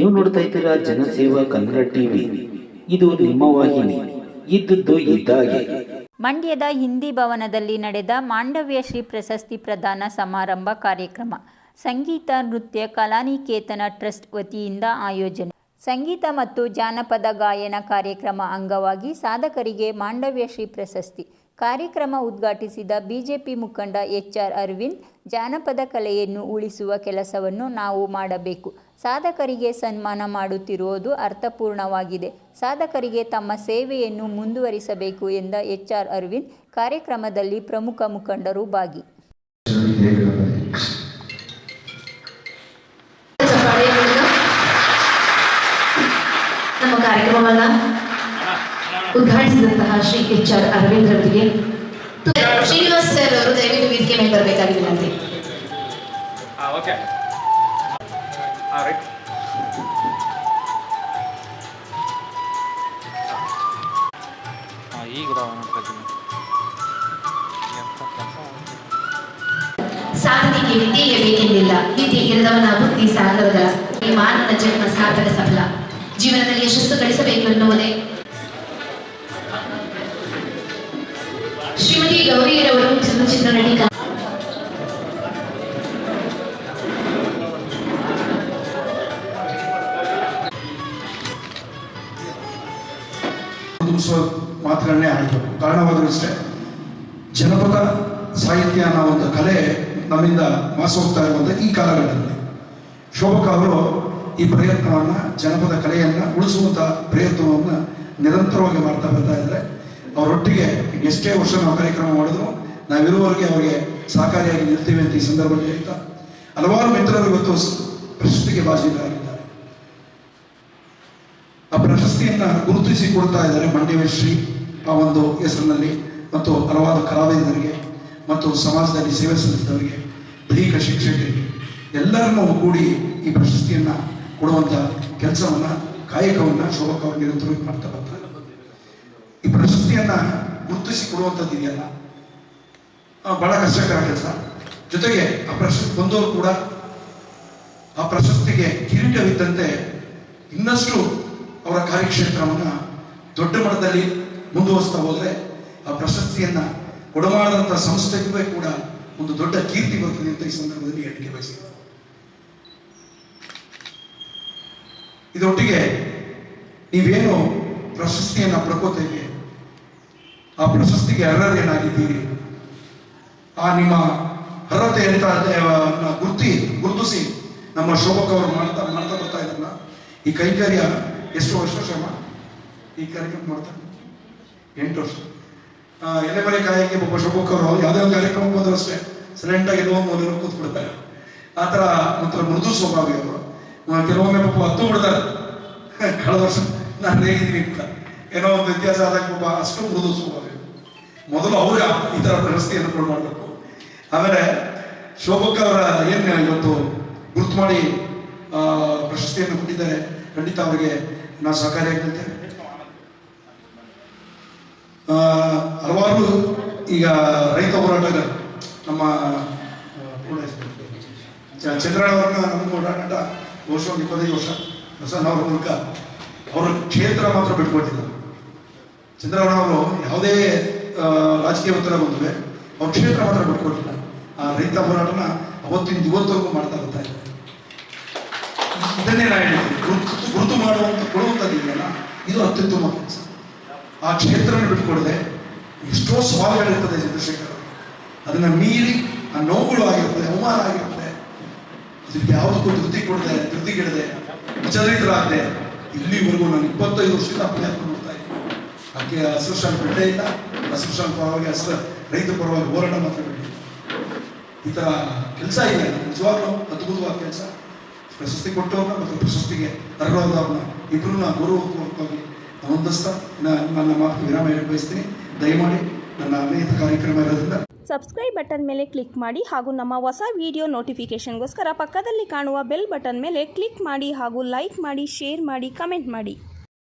ನೀವು ನೋಡ್ತಾ ಇದ್ದೀರಾ ಜನಸೇವಾ ಕನ್ನಡ ಟಿವಿ. ಇದು ನಿಮ್ಮ ವಾಹಿನಿ. ಇದ್ದದ್ದು ಇದ್ದಾಗೆ. ಮಂಡ್ಯದ ಹಿಂದಿ ಭವನದಲ್ಲಿ ನಡೆದ ಮಾಂಡವ್ಯ ಶ್ರೀ ಪ್ರಶಸ್ತಿ ಪ್ರದಾನ ಸಮಾರಂಭ ಕಾರ್ಯಕ್ರಮ ಸಂಗೀತ ನೃತ್ಯ ಕಲಾನಿಕೇತನ ಟ್ರಸ್ಟ್ ವತಿಯಿಂದ ಆಯೋಜನೆ. ಸಂಗೀತ ಮತ್ತು ಜಾನಪದ ಗಾಯನ ಕಾರ್ಯಕ್ರಮ ಅಂಗವಾಗಿ ಸಾಧಕರಿಗೆ ಮಾಂಡವ್ಯ ಶ್ರೀ ಪ್ರಶಸ್ತಿ ಕಾರ್ಯಕ್ರಮ ಉದ್ಘಾಟಿಸಿದ ಬಿಜೆಪಿ ಮುಖಂಡ HR ಅರವಿಂದ್, ಜಾನಪದ ಕಲೆಯನ್ನು ಉಳಿಸುವ ಕೆಲಸವನ್ನು ನಾವು ಮಾಡಬೇಕು. ಸಾಧಕರಿಗೆ ಸನ್ಮಾನ ಮಾಡುತ್ತಿರುವುದು ಅರ್ಥಪೂರ್ಣವಾಗಿದೆ. ಸಾಧಕರಿಗೆ ತಮ್ಮ ಸೇವೆಯನ್ನು ಮುಂದುವರಿಸಬೇಕು ಎಂದ HR ಅರವಿಂದ್. ಕಾರ್ಯಕ್ರಮದಲ್ಲಿ ಪ್ರಮುಖ ಮುಖಂಡರು ಭಾಗಿ. ನಮ್ಮ ಕಾರ್ಯಕ್ರಮವನ್ನು ಉದ್ಘಾಟಿಸಿದಂತಹ ಶ್ರೀ HR ಅರವಿಂದ್ ಅವರಿಗೆ ಶ್ರೀನಿವಾಸ್ ಸರ್ ಅವರು ದಯವಿಟ್ಟು ವೇದಿಕೆ ಮೇಲೆ ಬರಬೇಕಾಗಿದೆ ಅಂತ. ಸಾಧನೆಗೆ ವಿದ್ಯೆ ಇರಬೇಕೆಂದಿಲ್ಲ, ವಿದ್ಯೆ ಇರದವನ ಬುದ್ಧಿ ಸಾಗರದ ಮಾನವನ ಜನ್ಮ ಸಾರ್ಥಕ ಸಫಲ. ಜೀವನದಲ್ಲಿ ಯಶಸ್ಸು ಗಳಿಸಬೇಕು ಎನ್ನುವುದೇ ಶ್ರೀಮತಿ ಗೌರಿಯರವರು ಚಲನಚಿತ್ರ ನಟಿ. ಮಾತುಗಳನ್ನೇ ಆಡಬೇಕು. ಕಾರಣವಾದರೂ ಅಷ್ಟೇ, ಜನಪದ ಸಾಹಿತ್ಯ ಅನ್ನೋ ಒಂದು ಕಲೆ ನಮ್ಮಿಂದ ಮಾಸ ಹೋಗ್ತಾ ಇರುವಂಥ ಈ ಕಾಲಘಟ್ಟದಲ್ಲಿ ಶೋಭಕ ಅವರು ಈ ಪ್ರಯತ್ನವನ್ನು, ಜನಪದ ಕಲೆಯನ್ನು ಉಳಿಸುವಂಥ ಪ್ರಯತ್ನವನ್ನು ನಿರಂತರವಾಗಿ ಮಾಡ್ತಾ ಬರ್ತಾ ಇದ್ದಾರೆ. ಅವರೊಟ್ಟಿಗೆ ಎಷ್ಟೇ ವರ್ಷ ನಾವು ಕಾರ್ಯಕ್ರಮ ಮಾಡಿದ್ರು ನಾವಿರುವವರೆಗೆ ಅವರಿಗೆ ಸಹಕಾರಿಯಾಗಿ ನಿಲ್ತೀವಿ ಅಂತ ಈ ಸಂದರ್ಭದಲ್ಲಿ ಹೇಳ್ತಾ, ಹಲವಾರು ಮಿತ್ರರು ಇವತ್ತು ಪ್ರಶಸ್ತಿಗೆ ಭಾಜನರಾಗಿದ್ದಾರೆ. ಆ ಪ್ರಶಸ್ತಿಯನ್ನು ಗುರುತಿಸಿ ಕೊಡ್ತಾ ಇದ್ದಾರೆ ಮಂಡ್ಯಶ್ರೀ ಆ ಒಂದು ಹೆಸರಿನಲ್ಲಿ. ಮತ್ತು ಹಲವಾರು ಕಲಾವಿದರಿಗೆ ಮತ್ತು ಸಮಾಜದಲ್ಲಿ ಸೇವೆ ಸಲ್ಲಿಸಿದವರಿಗೆ, ದೈಹಿಕ ಶಿಕ್ಷಕರಿಗೆ ಎಲ್ಲರನ್ನೂ ಕೂಡಿ ಈ ಪ್ರಶಸ್ತಿಯನ್ನು ಕೊಡುವಂಥ ಕೆಲಸವನ್ನು, ಕಾಯಕವನ್ನು ಶೋಭಕ ಅವರು ನಿರಂತರವಾಗಿ ಮಾಡ್ತಾ ಬರ್ತಾರೆ. ಈ ಪ್ರಶಸ್ತಿಯನ್ನು ಗುರುತಿಸಿ ಕೊಡುವಂಥದ್ದು ಇದೆಯಲ್ಲ, ಬಹಳ ಕಷ್ಟಕರ ಕೆಲಸ. ಜೊತೆಗೆ ಆ ಪ್ರಶಸ್ತಿ ಬಂದವರು ಕೂಡ ಆ ಪ್ರಶಸ್ತಿಗೆ ಕಿರೀಟವಿದ್ದಂತೆ ಇನ್ನಷ್ಟು ಅವರ ಕಾರ್ಯಕ್ಷೇತ್ರವನ್ನು ದೊಡ್ಡ ಮಟ್ಟದಲ್ಲಿ ಮುಂದುವರಿಸ್ತಾ ಹೋದರೆ ಆ ಪ್ರಶಸ್ತಿಯನ್ನು ಕೊಡಮಾಡಿದಂಥ ಸಂಸ್ಥೆಗೂ ಕೂಡ ಒಂದು ದೊಡ್ಡ ಕೀರ್ತಿ ಬರ್ತದೆ ಅಂತ ಈ ಸಂದರ್ಭದಲ್ಲಿ ಹೇಳಿಕೆ ಬಯಸಿದೆ. ಇದರೊಟ್ಟಿಗೆ ನೀವೇನು ಪ್ರಶಸ್ತಿಯನ್ನು ಪಡ್ಕೋತೇವೆ, ಆ ಪ್ರಶಸ್ತಿಗೆ ಅರ್ಹರೇನಾಗಿದ್ದೀರಿ, ಆ ನಿಮ್ಮ ಅರ್ಹತೆ ಅಂತ ಗುರುತಿಸಿ ನಮ್ಮ ಶೋಭಕ ಅವರು ಮಾಡ್ತಾ ಬರ್ತಾ ಇದ್ರಲ್ಲ. ಈ ಕೈಂಕರ್ಯ ಎಷ್ಟು ವರ್ಷ ಶ್ರಮ ಈ ಕಾರ್ಯಕ್ರಮ ಮಾಡ್ತಾರೆ? 8 ವರ್ಷ. ಎಲೆಮರೆ ಕಾಯಕ್ಕೆ ಒಬ್ಬ ಶೋಭಕ ಅವರು ಯಾವುದೇ ಒಂದು ಕಾರ್ಯಕ್ರಮ ಬಂದರೂ ಅಷ್ಟೇ ಸೈಲೆಂಟಾಗಿ ಎಲ್ಲೋ ಮೊದಲು ಕೂತ್ಬಿಡ್ತಾರೆ. ಆ ಥರ ಒಂಥರ ಮೃದು ಸ್ವಭಾವಿ ಅವರು. ಕೆಲವೊಮ್ಮೆ ಪಾಪ ಹತ್ತು ಬಿಡ್ತಾರೆ. ಕಳೆದ ವರ್ಷ ನಾನು ಹೇಗಿದ್ದೀನಿ ಅಂತ ಏನೋ ಒಂದು ವ್ಯತ್ಯಾಸ ಆದಾಗ ಪಾಪ ಅಷ್ಟು ಮೃದು ಸ್ವಭಾವಿ. ಮೊದಲು ಅವ್ರಿಗೆ ಈ ಥರ ಪ್ರಶಸ್ತಿಯನ್ನು ಕೊಡು ಮಾಡಬೇಕು. ಆಮೇಲೆ ಶೋಭಕ್ಕ ಅವರ ಏನು ಇವತ್ತು ಗುರುತು ಮಾಡಿ ಪ್ರಶಸ್ತಿಯನ್ನು ಕೊಟ್ಟಿದ್ದಾರೆ. ಖಂಡಿತ ಅವರಿಗೆ ನಾವು ಸಹಕಾರಿಯಾಗಿರ್ತೇವೆ. ಹಲವಾರು ಈಗ ರೈತ ಹೋರಾಟಗಾರ ನಮ್ಮ ಚಂದ್ರಣ್ಣವ್ರನ್ನ ನಮ್ಗೆ ಓಡಾಟ ವರ್ಷ 25 ವರ್ಷ ಬಸವಣ್ಣವ್ರ ಮೂಲಕ ಅವರ ಕ್ಷೇತ್ರ ಮಾತ್ರ ಬಿಟ್ಕೊಟ್ಟಿದ್ದಾರೆ. ಚಂದ್ರಣ್ಣವರು ಯಾವುದೇ ರಾಜಕೀಯ ಒತ್ತಡ ಬಂದರೆ ಅವ್ರ ಕ್ಷೇತ್ರ ಮಾತ್ರ ಬಿಟ್ಕೊಟ್ಟಿಲ್ಲ. ಆ ರೈತ ಹೋರಾಟನ ಅವತ್ತಿಂದ ಇವತ್ತವರೆಗೂ ಮಾಡ್ತಾ ಬರ್ತಾ ಇದ್ದಾರೆ. ಇದನ್ನೇ ನಾನು ಹೇಳಿದ್ದೀನಿ, ಗುರುತು ಮಾಡುವಂಥ ಕೊಡುವಂಥದ್ದು ಇದೆಯಲ್ಲ, ಇದು ಅತ್ಯುತ್ತಮ ಕೆಲಸ. ಆ ಕ್ಷೇತ್ರವನ್ನು ಬಿಟ್ಟುಕೊಡದೆ ಎಷ್ಟೋ ಸವಾಲುಗಳಿರ್ತದೆ ಚಂದ್ರಶೇಖರ್. ಅದನ್ನು ಮೀರಿ ಆ ನೋವುಗಳು ಆಗಿರ್ತದೆ, ಅವಮಾನ ಆಗಿರ್ತದೆ. ಅದಕ್ಕೆ ಯಾವುದಕ್ಕೂ ಧೃತಿಗಿಡದೆ ವಿಚಲಿತರಾಗದೆ ಇಲ್ಲಿವರೆಗೂ ನಾನು 25 ವರ್ಷದಿಂದ ಪ್ರಯತ್ನ ಮಾಡ್ತಾ ಇದ್ದೀನಿ. ಅದಕ್ಕೆ ಹಸಿರು ಶಾಲೆ ಬಿಡಲೇ ಇಲ್ಲ. ಹಸಿರು ಶಾಲೆ ಪರವಾಗಿ ರೈತ ಪರವಾಗಿ ಹೋರಾಟ ಮಾತ್ರ ಬಿಟ್ಟಿಲ್ಲ. ಈ ಥರ ಕೆಲಸ ಇದೆ. ನಿಜವಾಗ್ಲೂ ಅದ್ಭುತವಾದ ಕೆಲಸ. ಪ್ರಶಸ್ತಿ ಕೊಟ್ಟವ್ರನ್ನ ಮತ್ತು ಪ್ರಶಸ್ತಿಗೆ ಅರ್ಹರಾದವ್ರನ್ನ ಇಬ್ಬರನ್ನ ಗೌರವಪೂರ್ವಕವಾಗಿ ಹೊಂದಿಸ್ತಾ ನನ್ನ ಮಾತು ವಿರಾಮ ಹೇಳಿ ಬಯಸ್ತೀನಿ. ದಯಮಾಡಿ ನನ್ನ ಅನೇಕ ಕಾರ್ಯಕ್ರಮ ಇರೋದ್ರಿಂದ ಸಬ್ಸ್ಕ್ರೈಬ್ ಬಟನ್ ಮೇಲೆ ಕ್ಲಿಕ್ ಮಾಡಿ ಹಾಗೂ ನಮ್ಮ ಹೊಸ ವಿಡಿಯೋ ನೋಟಿಫಿಕೇಷನ್ಗೋಸ್ಕರ ಪಕ್ಕದಲ್ಲಿ ಕಾಣುವ ಬೆಲ್ ಬಟನ್ ಮೇಲೆ ಕ್ಲಿಕ್ ಮಾಡಿ ಹಾಗೂ ಲೈಕ್ ಮಾಡಿ, ಶೇರ್ ಮಾಡಿ, ಕಮೆಂಟ್ ಮಾಡಿ.